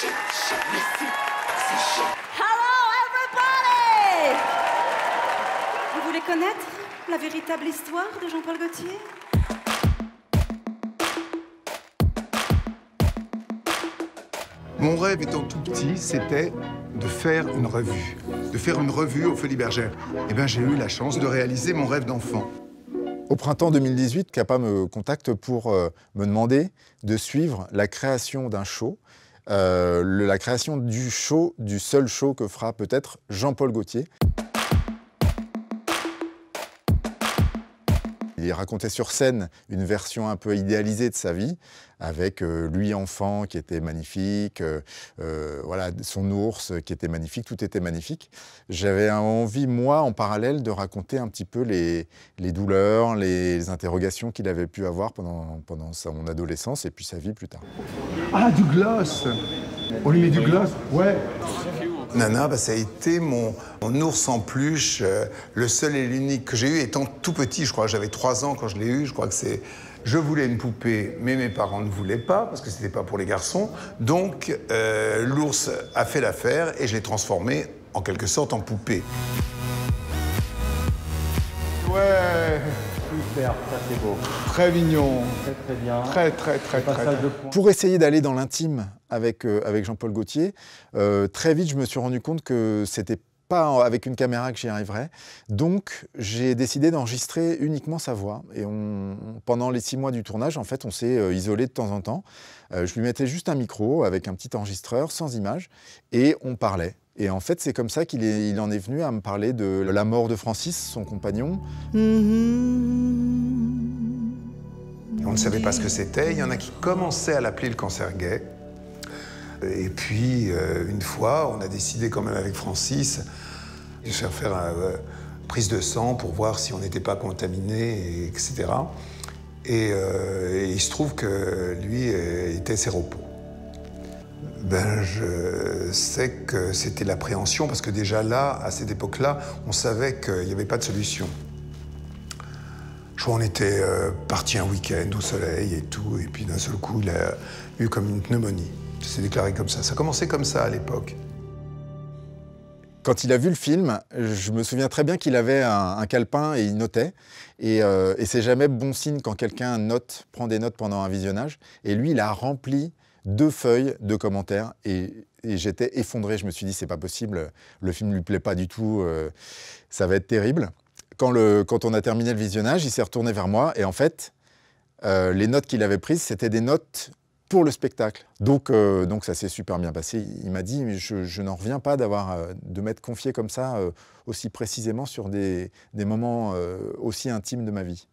Hello everybody! Vous voulez connaître la véritable histoire de Jean-Paul Gaultier? Mon rêve étant tout petit, c'était de faire une revue. De faire une revue aux Folies Bergères. Eh bien, j'ai eu la chance de réaliser mon rêve d'enfant. Au printemps 2018, Capa me contacte pour me demander de suivre la création d'un show, la création du seul show que fera peut-être Jean-Paul Gaultier. Il racontait sur scène une version un peu idéalisée de sa vie, avec lui enfant qui était magnifique, voilà, son ours qui était magnifique, tout était magnifique. J'avais envie, moi, en parallèle, de raconter un petit peu les douleurs, les interrogations qu'il avait pu avoir pendant son adolescence et puis sa vie plus tard. Ah, du gloss! On lui met du gloss? Ouais. Nana, bah, ça a été mon ours en peluche, le seul et l'unique que j'ai eu étant tout petit. Je crois que j'avais 3 ans quand je l'ai eu. Je crois que c'est... Je voulais une poupée, mais mes parents ne voulaient pas, parce que c'était pas pour les garçons. Donc, l'ours a fait l'affaire et je l'ai transformé, en quelque sorte, en poupée. Ouais. Super, ça c'est beau. Très mignon. Très bien. Très. Pour essayer d'aller dans l'intime avec Jean-Paul Gaultier, très vite, je me suis rendu compte que c'était pas avec une caméra que j'y arriverais. Donc, j'ai décidé d'enregistrer uniquement sa voix. Et pendant les 6 mois du tournage, en fait, on s'est isolé de temps en temps. Je lui mettais juste un micro avec un petit enregistreur, sans image, et on parlait. Et en fait, c'est comme ça qu'il en est venu à me parler de la mort de Francis, son compagnon. On ne savait pas ce que c'était. Il y en a qui commençaient à l'appeler le cancer gay. Et puis, une fois, on a décidé quand même avec Francis de se faire une prise de sang pour voir si on n'était pas contaminé, etc. Et il se trouve que lui était séropo. Ben, je sais que c'était l'appréhension, parce que déjà là, à cette époque-là, on savait qu'il n'y avait pas de solution. Je crois qu'on était parti un week-end au soleil et tout, et puis d'un seul coup, il a eu comme une pneumonie. Ça s'est déclaré comme ça. Ça commençait comme ça à l'époque. Quand il a vu le film, je me souviens très bien qu'il avait un calepin et il notait. Et c'est jamais bon signe quand quelqu'un prend des notes pendant un visionnage. Et lui, il a rempli 2 feuilles de commentaires. Et j'étais effondré. Je me suis dit, c'est pas possible. Le film ne lui plaît pas du tout. Ça va être terrible. Quand on a terminé le visionnage, il s'est retourné vers moi. Et en fait, les notes qu'il avait prises, c'était des notes pour le spectacle. Donc ça s'est super bien passé. Il m'a dit, je n'en reviens pas de m'être confié comme ça, aussi précisément sur des moments aussi intimes de ma vie.